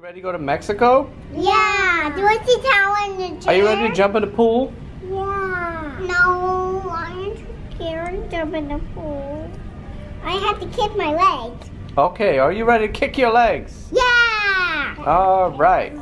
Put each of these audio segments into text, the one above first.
Ready to go to Mexico? Yeah. Do I see towel in the chair? Are you ready to jump in the pool? Yeah. No, I'm too scared to jump in the pool. I have to kick my legs. Okay, are you ready to kick your legs? Yeah. All right.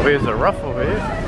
Waves are rough over here.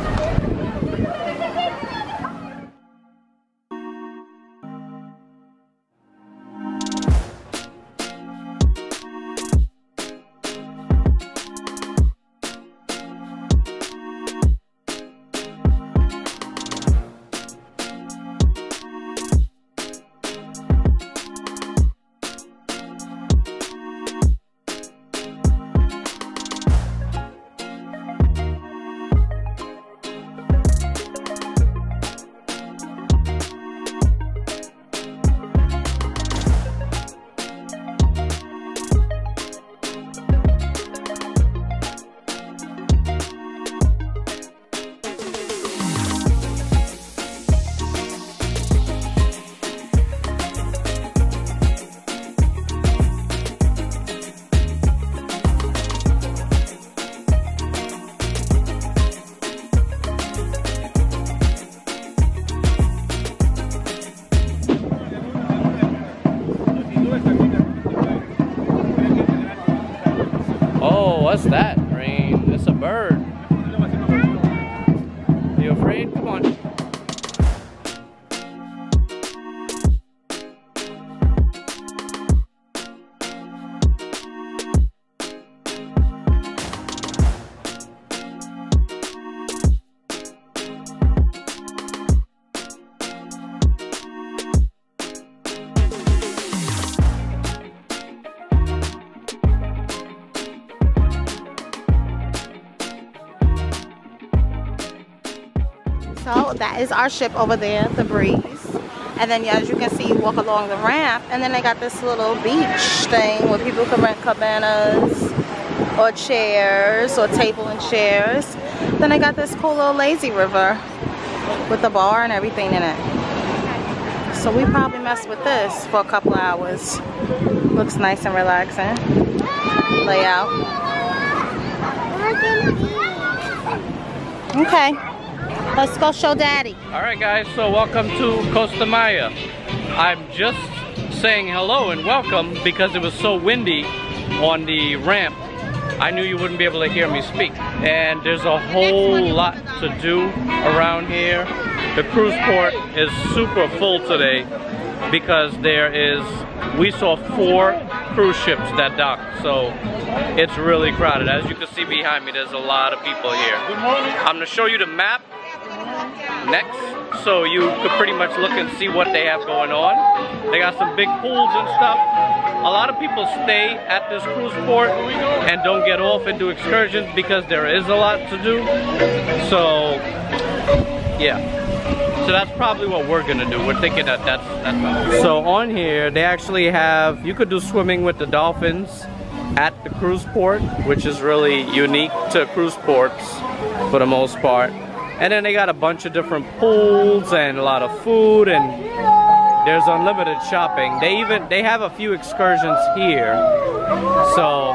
What's that, Rain? It's a bird. You afraid? Come on. So that is our ship over there, the Breeze. And then as you can see, you walk along the ramp, and then they got this little beach thing where people can rent cabanas or chairs or table and chairs. Then they got this cool little lazy river with a bar and everything in it. So we probably mess with this for a couple of hours. Looks nice and relaxing. Layout. Okay. Let's go show Daddy. Alright guys, so welcome to Costa Maya. I'm just saying hello and welcome because it was so windy on the ramp. I knew you wouldn't be able to hear me speak. And there's a whole lot to do around here. The cruise port is super full today because we saw 4 cruise ships that docked. So it's really crowded. As you can see behind me, there's a lot of people here. I'm gonna show you the map next, so you could pretty much look and see what they have going on. They got some big pools and stuff. A lot of people stay at this cruise port and don't get off and do excursions because there is a lot to do. So yeah, so that's probably what we're gonna do. We're thinking that that's so on here they actually have, you could do swimming with the dolphins at the cruise port, which is really unique to cruise ports for the most part. And then they got a bunch of different pools and a lot of food, and there's unlimited shopping. They have a few excursions here, so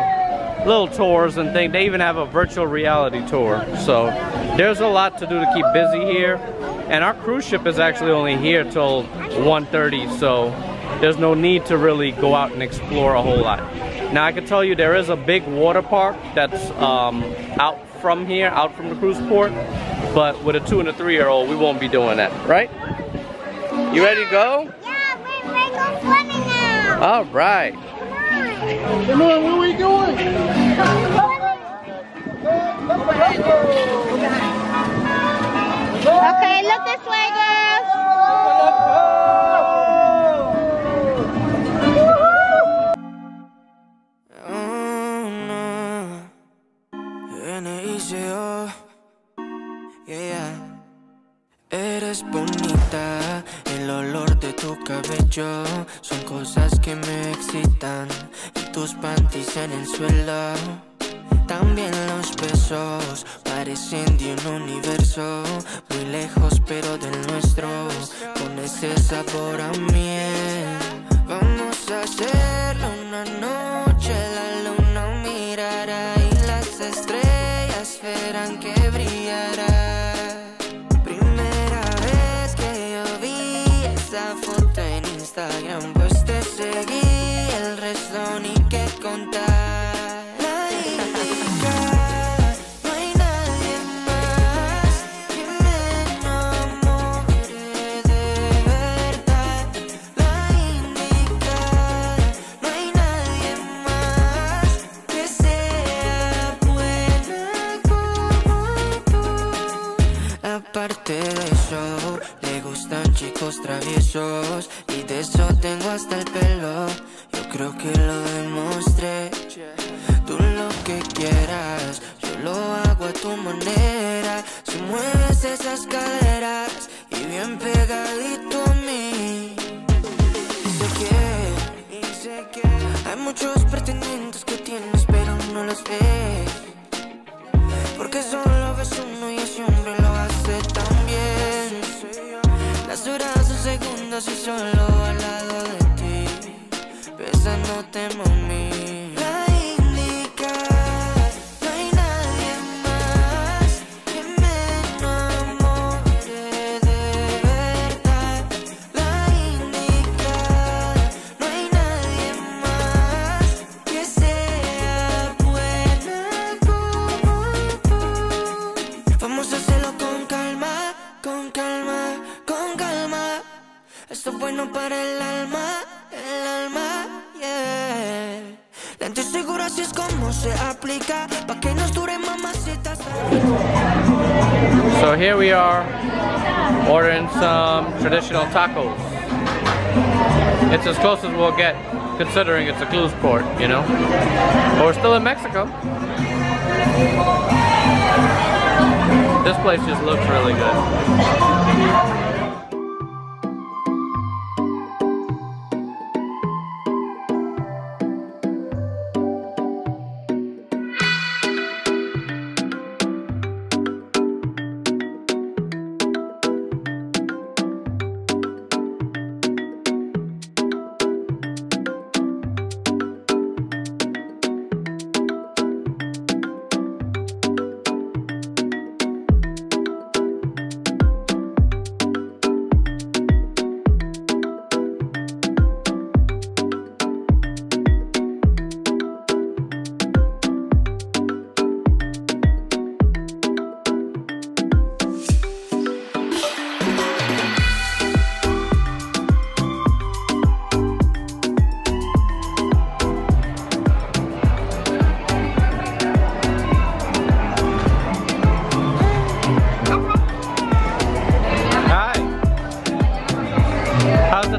little tours and things. They even have a virtual reality tour. So there's a lot to do to keep busy here. And our cruise ship is actually only here till 1:30, so there's no need to really go out and explore a whole lot. Now I can tell you there is a big water park that's out from here, out from the cruise port. But with a 2- and a 3-year-old, we won't be doing that, right? You ready to go? Yeah, we're ready to go swimming now. All right. Come on, where are we going? Go. Okay, look this way, girls. Eres bonita, el olor de tu cabello son cosas que me excitan. Y tus panties en el suelo, también los besos parecen de un universo muy lejos pero del nuestro, con ese sabor a miel. Vamos a hacerlo una noche, la luna mirará y las estrellas verán que brillará. Primera vez que yo vi esa foto en Instagram, pues te seguí, el resto ni que contar. Aparte de eso, le gustan chicos traviesos y de eso tengo hasta el pelo. Yo creo que lo demostré. Tú lo que quieras, yo lo hago a tu manera. Si mueves esas caderas y bien pegadito a mí. Y sé que hay muchos pretendientes que tienes pero no los ves, porque solo ves uno y ese hombre lo hace tan bien. Las horas son segundos y solo al lado de ti, besándote, mami. La indicada, no hay nadie más que me enamore de verdad. La indicada, no hay nadie más que sea buena como tú. Vamos a hacerlo con calma, con calma, con calma. Esto es bueno para el alma, yeah. Lente seguro, así es como se aplica, pa' que nos dure, mamacitas. So here we are, ordering some traditional tacos. It's as close as we'll get, considering it's a cruise port, you know? But we're still in Mexico. This place just looks really good.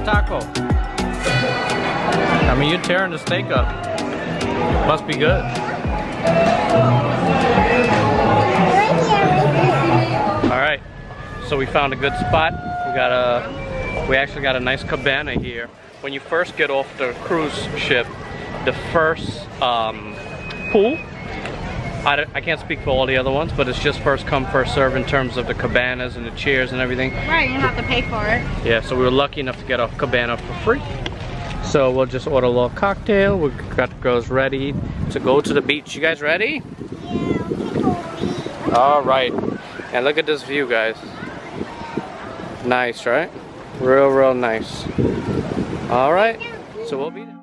Taco. I mean, you're tearing the steak up. Must be good. All right, so we found a good spot. We actually got a nice cabana here. When you first get off the cruise ship, the first pool, I can't speak for all the other ones, but it's just first come, first serve in terms of the cabanas and the chairs and everything. Right, you don't have to pay for it. Yeah, so we were lucky enough to get a cabana for free. So we'll just order a little cocktail. We've got the girls ready to go to the beach. You guys ready? Yeah. All right, and look at this view, guys. Nice, right? Real nice. All right, so we'll be there.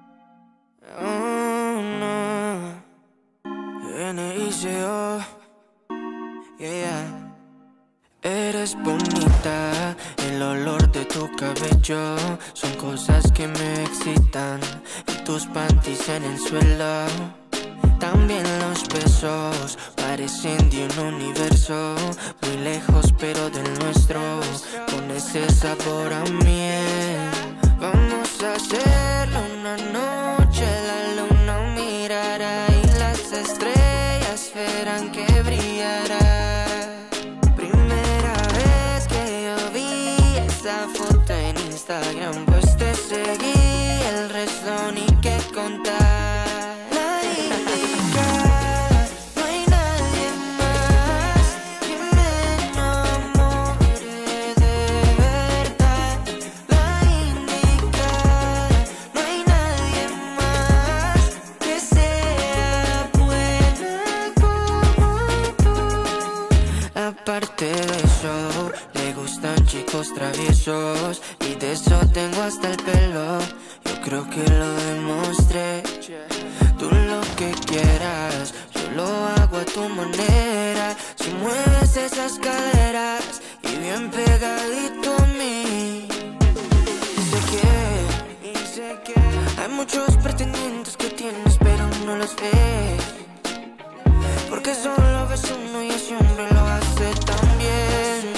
Yeah. Eres bonita, el olor de tu cabello son cosas que me excitan. Y tus panties en el suelo, también los besos parecen de un universo muy lejos pero del nuestro, con ese sabor a miel. Vamos a hacerlo una noche, la luna mirará y las estrellas verán que brillará. Primera vez que yo vi esa foto en Instagram, pues te seguí, el resto ni que contar. Aparte de eso, le gustan chicos traviesos y de eso tengo hasta el pelo. Yo creo que lo demostré. Tú lo que quieras, yo lo hago a tu manera. Si mueves esas caderas y bien pegadito a mí. Y sé que hay muchos pretendientes que tienes pero no los ves, porque solo ves uno y siempre lo hace tan bien.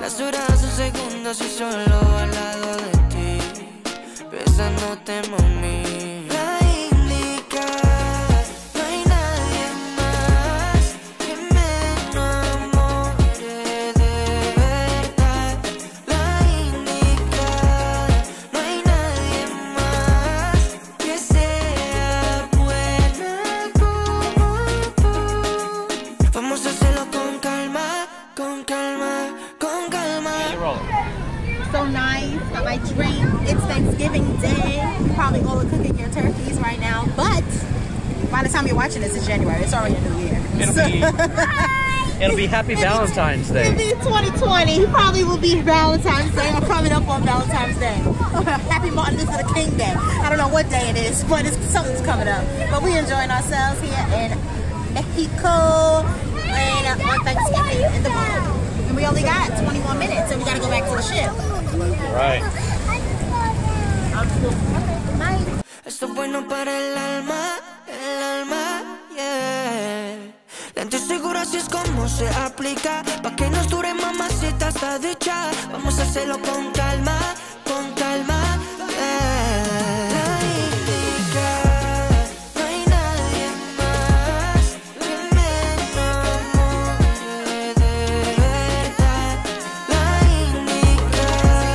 Las horas son segundos y solo al lado de ti, besándote, mami. La indicada, no hay nadie más que me enamore de verdad. La indicada, no hay nadie más que sea buena como tú. Vamos a hacerlo con calma, con calma, con calma. So nice, got my drink. It's Thanksgiving Day. You're probably all cooking your turkeys right now, but by the time you're watching this, it's January. It's already a new year. It'll be Happy Valentine's Day. It'll be 2020. It probably will be Valentine's Day or coming up on Valentine's Day. Happy Martin Luther King Day. I don't know what day it is, but something's coming up. But we're enjoying ourselves here in Mexico and on Thanksgiving in the mood. And we only got 21 minutes, so we gotta go back to the ship. Right. Esto es bueno para el alma, yeah. Lente seguro así es como se aplica, pa' que nos dure mamacita hasta dicha. Vamos a hacerlo con calma, yeah. La indicada, no hay nadie más que me enamore de verdad. La indicada,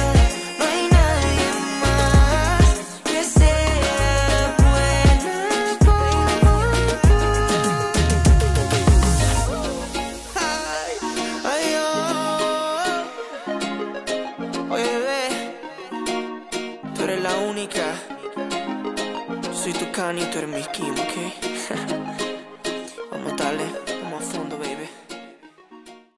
no hay nadie más que sea buena como tú. Ay, oye, bebé, tú eres la única. Soy tu Kanye, tú eres mi Kim, ¿ok?